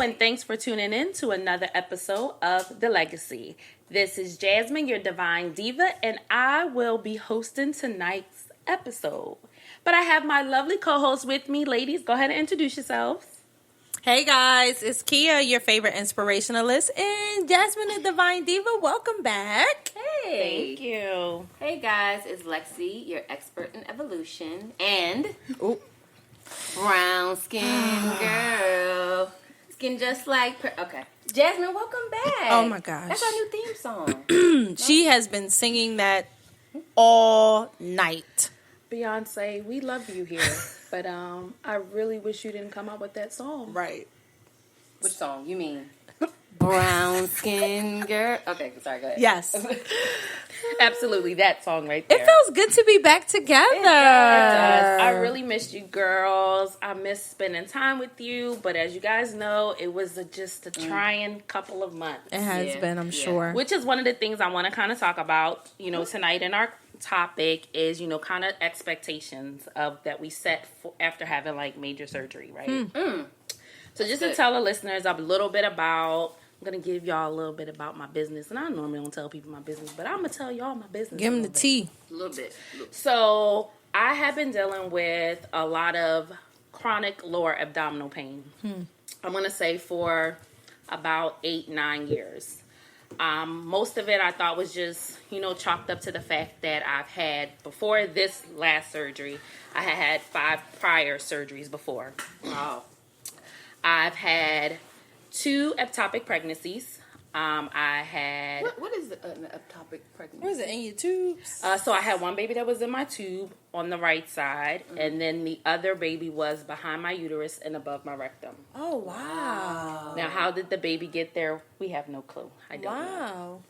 and thanks for tuning in to another episode of The Legacy. This is Jasmine, your Divine Diva, and I will be hosting tonight's episode. But I have my lovely co-host with me. Ladies, go ahead and introduce yourselves. Hey guys, it's Kia, your favorite inspirationalist, and Jasmine the Divine Diva. Welcome back. Hey. Thank you. Hey guys, it's Lexi, your expert in evolution, and brown skin girl. Skin just like... Okay. Jasmine, welcome back. Oh my gosh. That's our new theme song. She has been singing that all night. Beyonce, we love you here. But I really wish you didn't come out with that song. Right. Which song? You mean brown skin girl? Okay, sorry, go ahead. Yes. Absolutely, that song right there. It feels good to be back together. It does. I really missed you girls. I missed spending time with you. But as you guys know, it was just a trying couple of months. It has been, I'm sure. Which is one of the things I want to kind of talk about, tonight in our topic is, kind of expectations of that we set for after having like major surgery, right? So just to tell the listeners a little bit about, I'm going to give y'all a little bit about my business. And I normally don't tell people my business, but I'm going to tell y'all my business. Give them the tea. A little bit. So I have been dealing with a lot of chronic lower abdominal pain. I'm going to say for about 8-9 years. Most of it I thought was just, chalked up to the fact that I've had, before this last surgery, I had 5 prior surgeries before. Wow. I've had 2 ectopic pregnancies. I had... What is an ectopic pregnancy? What is it, in your tubes? So I had one baby that was in my tube on the right side, and then the other baby was behind my uterus and above my rectum. Oh, wow. Now, how did the baby get there? We have no clue. I don't know.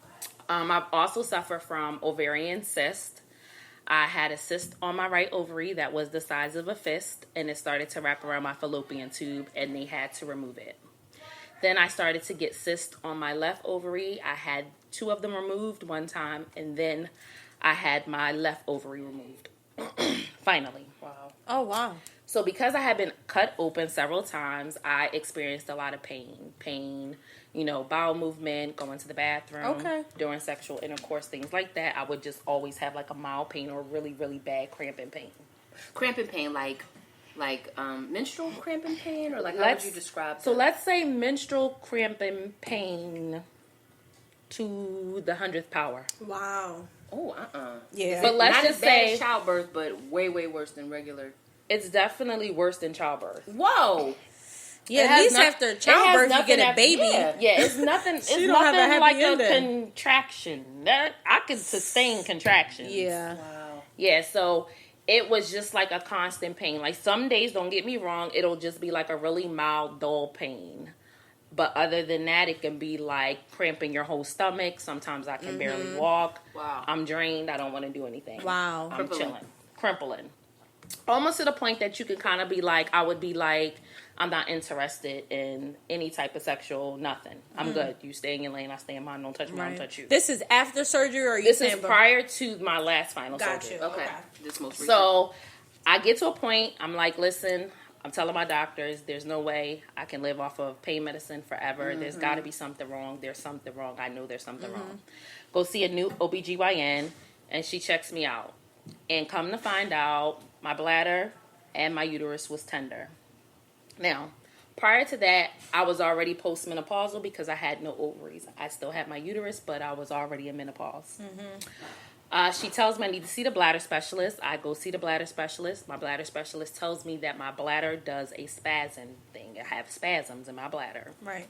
I've also suffered from ovarian cyst. I had a cyst on my right ovary that was the size of a fist, and it started to wrap around my fallopian tube, and they had to remove it. Then I started to get cysts on my left ovary. I had 2 of them removed one time, and then I had my left ovary removed. Finally. Wow. Oh, wow. So because I had been cut open several times, I experienced a lot of pain. Pain, bowel movement, going to the bathroom, during sexual intercourse, things like that. I would just always have like a mild pain or really, really bad cramping pain. Cramping pain, like menstrual cramping pain, or like how would you describe that? So let's say menstrual cramping pain to the 100th power. Wow. Oh, Yeah. But let's not just as bad say as childbirth, but way, way worse than regular. It's definitely worse than childbirth. Whoa. Yeah, at least after childbirth you get a baby. Yeah, it's nothing. It's don't have a nothing happy like ending. a contraction. That I could sustain contractions. Yeah. Wow. Yeah. So it was just like a constant pain. Like some days, don't get me wrong, it'll just be like a really mild, dull pain. But other than that, it can be like cramping your whole stomach. Sometimes I can barely walk. Wow. I'm drained. I don't want to do anything. Wow. I'm chilling. Crimpling. Almost to the point that you can kind of be like, I would be like, I'm not interested in any type of sexual nothing. I'm good. You stay in your lane. I stay in mine. Don't touch me. I don't touch you. This is after surgery, or This is prior to my last final surgery. Okay. This most recent. So I get to a point, I'm like, listen, I'm telling my doctors, there's no way I can live off of pain medicine forever. There's got to be something wrong. There's something wrong. I know there's something wrong. Go see a new OBGYN, and she checks me out. And come to find out, my bladder and my uterus was tender. Now, prior to that, I was already postmenopausal because I had no ovaries. I still had my uterus, but I was already in menopause. She tells me I need to see the bladder specialist. I go see the bladder specialist. My bladder specialist tells me that my bladder does a spasm thing. I have spasms in my bladder. Right.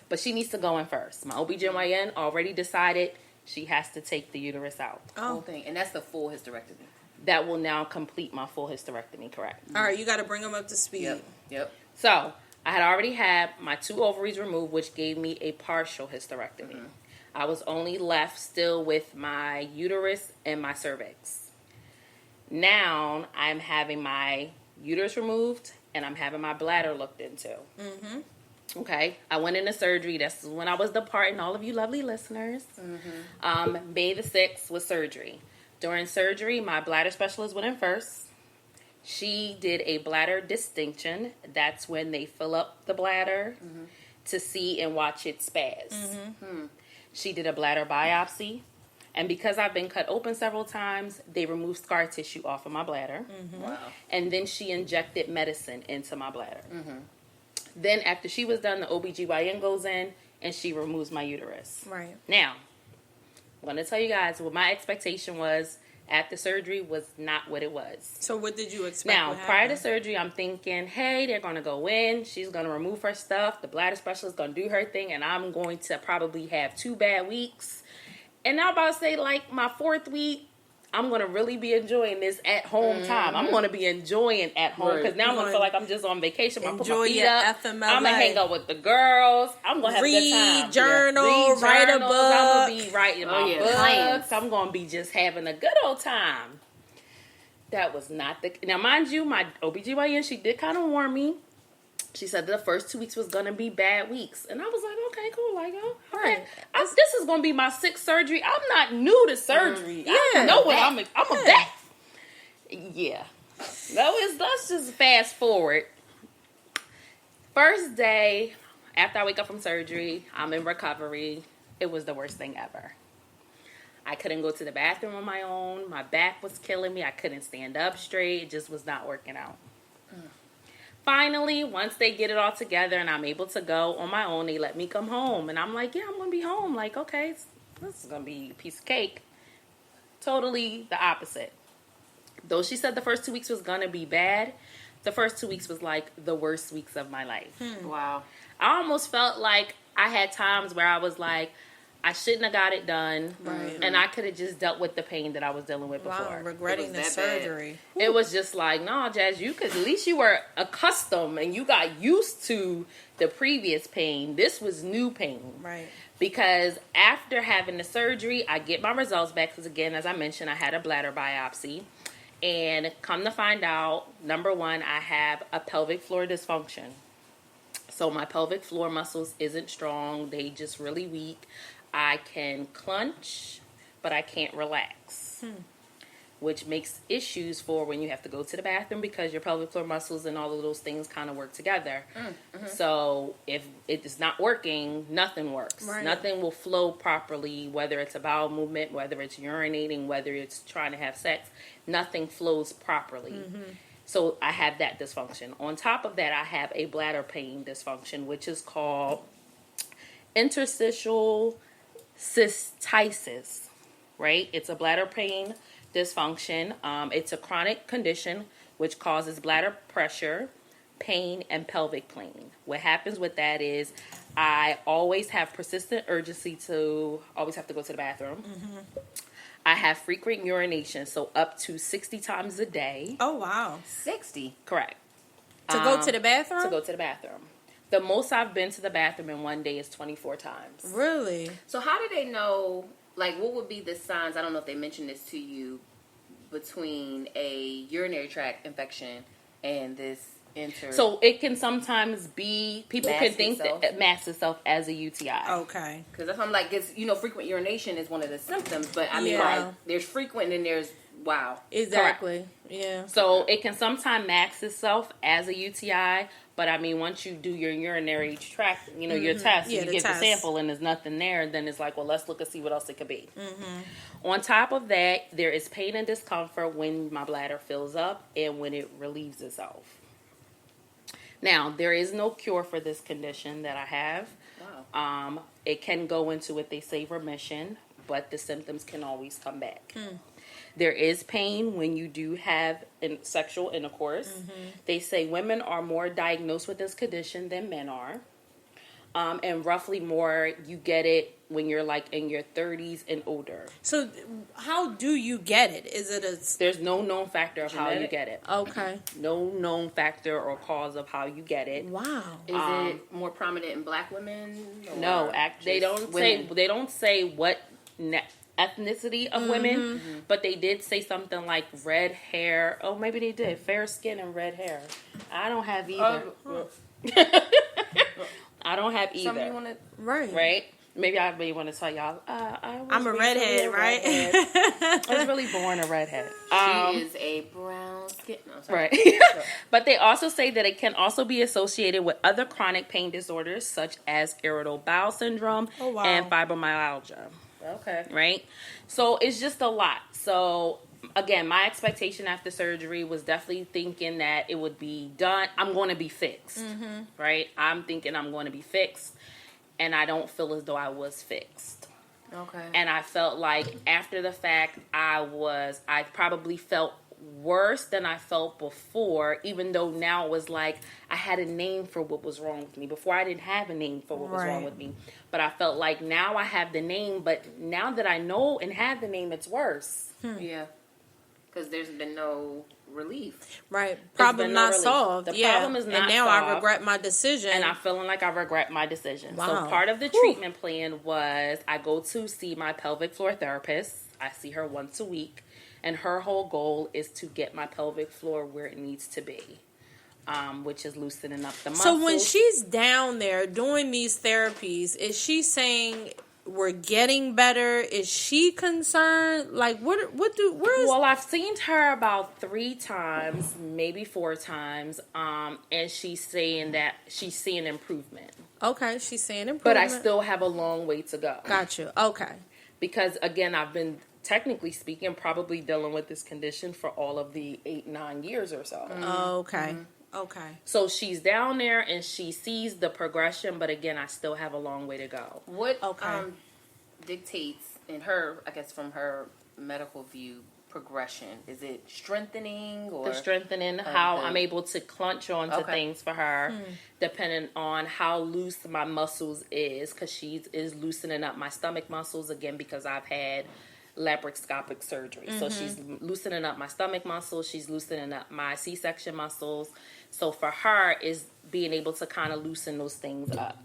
But she needs to go in first. My OBGYN already decided she has to take the uterus out. Whole thing. And that's the full hysterectomy. That will now complete my full hysterectomy, correct? All right, you got to bring them up to speed. Yep. So, I had already had my 2 ovaries removed, which gave me a partial hysterectomy. I was only left still with my uterus and my cervix. Now, I'm having my uterus removed, and I'm having my bladder looked into. Okay, I went into surgery. That's when I was departing, all of you lovely listeners. May the 6th was surgery. During surgery, my bladder specialist went in first. She did a bladder distinction. That's when they fill up the bladder to see and watch it spaz. She did a bladder biopsy. And because I've been cut open several times, they removed scar tissue off of my bladder. Wow. And then she injected medicine into my bladder. Then after she was done, the OBGYN goes in and she removes my uterus. Right. Now, I'm going to tell you guys what my expectation was after surgery was not what it was. So what did you expect? Now, prior to surgery, I'm thinking, hey, they're going to go in. She's going to remove her stuff. The bladder specialist is going to do her thing. And I'm going to probably have 2 bad weeks. And I'm about to say, like, my 4th week, I'm going to really be enjoying this at-home time. I'm going to be enjoying at home because now I'm going to feel like I'm just on vacation. I'm going to put my feet up. I'm going to hang out with the girls. I'm going to have a good time. Read journals, write a book. I'm going to be writing my books. Plans. I'm going to be just having a good old time. That was not the... Now, mind you, my OBGYN, she did kind of warn me. She said the first 2 weeks was going to be bad weeks. And I was like, okay, cool. Like, oh, okay. This is going to be my 6th surgery. I'm not new to surgery. I know what I'm a vet. Yeah. Let's just fast forward. First day after I wake up from surgery, I'm in recovery. It was the worst thing ever. I couldn't go to the bathroom on my own. My back was killing me. I couldn't stand up straight. It just was not working out. Finally, once they get it all together and I'm able to go on my own, they let me come home. And I'm like, yeah, I'm going to be home. Like, okay, this is going to be a piece of cake. Totally the opposite. Though she said the first 2 weeks was going to be bad, the first 2 weeks was like the worst weeks of my life. Wow. I almost felt like I had times where I was like, I shouldn't have got it done. Right. And I could have just dealt with the pain that I was dealing with before. Wow, regretting the surgery. It was just like, no, Jazz, you could, at least you were accustomed and you got used to the previous pain. This was new pain. Right. Because after having the surgery, I get my results back. Because again, as I mentioned, I had a bladder biopsy. And come to find out, number 1, I have a pelvic floor dysfunction. So my pelvic floor muscles isn't strong. They just really weak. I can clench, but I can't relax, which makes issues for when you have to go to the bathroom because your pelvic floor muscles and all of those things kind of work together. So if it is not working, nothing works. Right. Nothing will flow properly, whether it's a bowel movement, whether it's urinating, whether it's trying to have sex. Nothing flows properly. So I have that dysfunction. On top of that, I have a bladder pain dysfunction, which is called interstitial cystitis, right? It's a bladder pain dysfunction. It's a chronic condition which causes bladder pressure, pain, and pelvic pain. What happens with that is I always have persistent urgency to always have to go to the bathroom. I have frequent urination, so up to 60 times a day. Oh, wow. 60. Correct. To go to the bathroom? To go to the bathroom. The most I've been to the bathroom in one day is 24 times. Really? So how do they know, like, what would be the signs, I don't know if they mentioned this to you, between a urinary tract infection and this So it can sometimes be, people can think itself. that it masks itself as a UTI. Okay. Because that's what I'm like, it's, frequent urination is one of the symptoms, but I mean, Yeah. like, there's frequent and there's, wow. Exactly. Yeah. So it can sometimes mask itself as a UTI, but I mean, once you do your urinary tract, your test, Yeah, you the get test. the sample and there's nothing there, then it's like, well, let's look and see what else it could be. On top of that, there is pain and discomfort when my bladder fills up and when it relieves itself. Now, there is no cure for this condition that I have. Wow. It can go into what they say remission, but the symptoms can always come back. There is pain when you do have sexual intercourse. They say women are more diagnosed with this condition than men are. And roughly more, you get it when you're like in your 30s and older. So how do you get it? Is it There's no known factor of how you Genetic? get it. Okay. No known factor or cause of how you get it. Wow. Is it more prominent in black women? No, or they just don't women? say. They don't say what ethnicity of women, but they did say something like red hair. Oh, maybe they did fair skin and red hair. I don't have either. I don't have either. Something you want to... Right? Maybe I really want to tell y'all. I'm a redhead, right? I was really born a redhead. She is a brown skin. No, sorry. Right. But they also say that it can also be associated with other chronic pain disorders such as irritable bowel syndrome and fibromyalgia. Okay. Right? So it's just a lot. So again, my expectation after surgery was definitely thinking that it would be done. I'm going to be fixed. Right? I'm thinking I'm going to be fixed. And I don't feel as though I was fixed. Okay. And I felt like after the fact, I probably felt worse than I felt before, even though now it was like I had a name for what was wrong with me. Before I didn't have a name for what was wrong with me. But I felt like now I have the name, but now that I know and have the name, it's worse. Yeah. Because there's been no relief. Right. Problem not solved. The problem is not and now solved. I regret my decision. And I'm feeling like I regret my decision. Wow. So part of the treatment plan was I go to see my pelvic floor therapist. I see her once a week. And her whole goal is to get my pelvic floor where it needs to be, which is loosening up the muscles. So when she's down there doing these therapies, is she saying we're getting better? Is she concerned? Like, where is... Well, I've seen her about 3 times, maybe 4 times, and she's saying that she's seeing improvement. Okay, she's seeing improvement. But I still have a long way to go. Got you. Okay. Because, again, I've been, technically speaking, probably dealing with this condition for all of the 8-9 years or so. Okay. Okay. So she's down there and she sees the progression, but again, I still have a long way to go. What dictates in her, I guess from her medical view, progression? Is it strengthening or the strengthening, how I'm able to clench onto things for her, depending on how loose my muscles is, because she is loosening up my stomach muscles again because I've had laparoscopic surgery. So she's loosening up my stomach muscles, she's loosening up my C-section muscles. So for her is being able to kind of loosen those things up.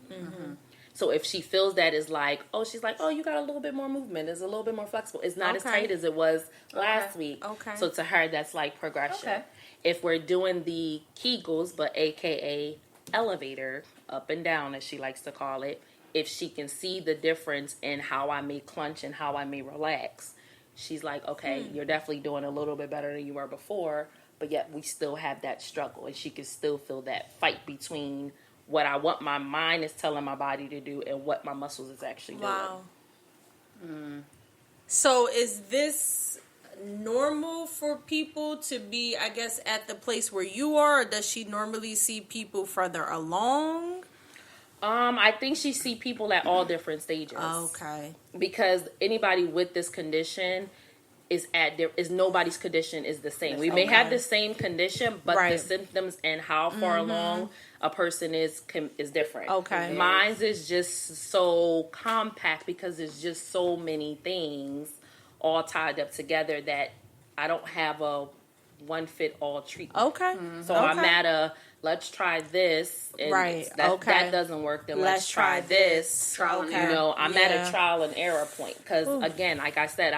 So if she feels that is like, she's like, you got a little bit more movement, it's a little bit more flexible, it's not as tight as it was last week. So to her that's like progression. If we're doing the Kegels, but aka elevator, up and down as she likes to call it, if she can see the difference in how I may clench and how I may relax, she's like, okay, you're definitely doing a little bit better than you were before, but yet we still have that struggle, and she can still feel that fight between what I want my mind is telling my body to do and what my muscles is actually doing. Wow. So is this normal for people to be, I guess, at the place where you are, or does she normally see people further along? I think she see people at all different stages. Okay. Because anybody with this condition is nobody's condition is the same. We may have the same condition, but the symptoms and how far along a person is different. Okay. Mine's is just so compact because there's just so many things all tied up together that I don't have a one fit all treatment. Okay. So I'm at a let's try this. And that doesn't work. Then let's try this. Trial and error. You know, I'm at a trial and error point. Because, again, like I said,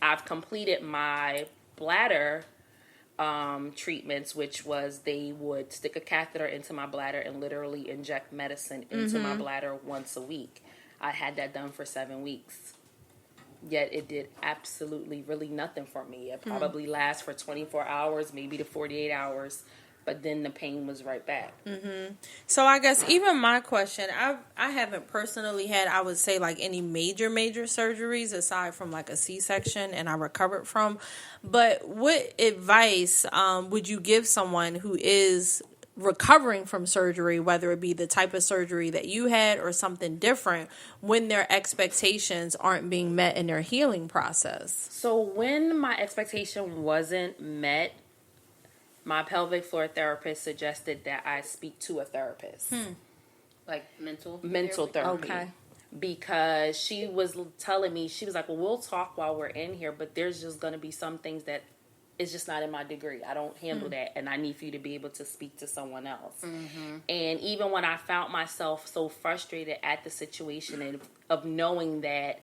I've completed my bladder treatments, which was they would stick a catheter into my bladder and literally inject medicine into my bladder once a week. I had that done for 7 weeks. Yet it did absolutely really nothing for me. It probably lasts for 24 hours, maybe to 48 hours. But then the pain was right back. So I guess even my question, I haven't personally had, I would say, like any major surgeries aside from like a C-section, and I recovered from. But what advice would you give someone who is recovering from surgery, whether it be the type of surgery that you had or something different, when their expectations aren't being met in their healing process? So when my expectation wasn't met, my pelvic floor therapist suggested that I speak to a therapist. Like mental therapy. Okay. Because she was telling me, she was like, well, we'll talk while we're in here, but there's just going to be some things that is just not in my degree. I don't handle that, and I need for you to be able to speak to someone else. And even when I found myself so frustrated at the situation and of knowing that